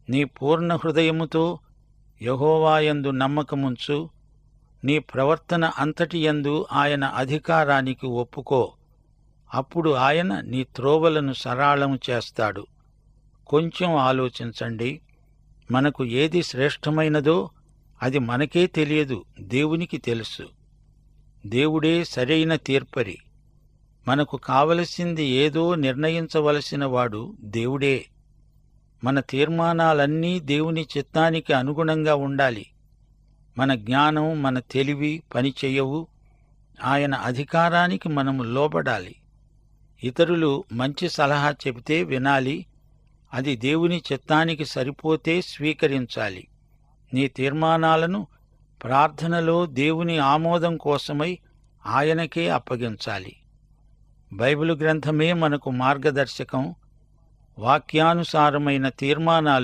నీ పూర్ణ హృదయముతో యెహోవాయందు నమ్మకముంచు. నీ ప్రవర్తన అంతటియందు ఆయన అధికారానికి ఒప్పుకో. అప్పుడు ఆయన నీ త్రోవలను సరళము చేస్తాడు. కొంచెం ఆలోచించండి. మనకు ఏది శ్రేష్టమైనదో అది మనకే తెలియదు, దేవునికి తెలుసు. దేవుడే సరైన తీర్పరి. మనకు కావలసింది ఏదో నిర్ణయించవలసిన వాడు దేవుడే. మన తీర్మానాలన్నీ దేవుని చిత్తానికి అనుగుణంగా ఉండాలి. మన జ్ఞానం, మన తెలివి పనిచెయ్యవు. ఆయన అధికారానికి మనము లోబడాలి. ఇతరులు మంచి సలహా చెబితే వినాలి. అది దేవుని చిత్తానికి సరిపోతే స్వీకరించాలి. నీ తీర్మానాలను ప్రార్థనలో దేవుని ఆమోదం కోసమై ఆయనకే అప్పగించాలి. బైబిలు గ్రంథమే మనకు మార్గదర్శకం. వాక్యానుసారమైన తీర్మానాలు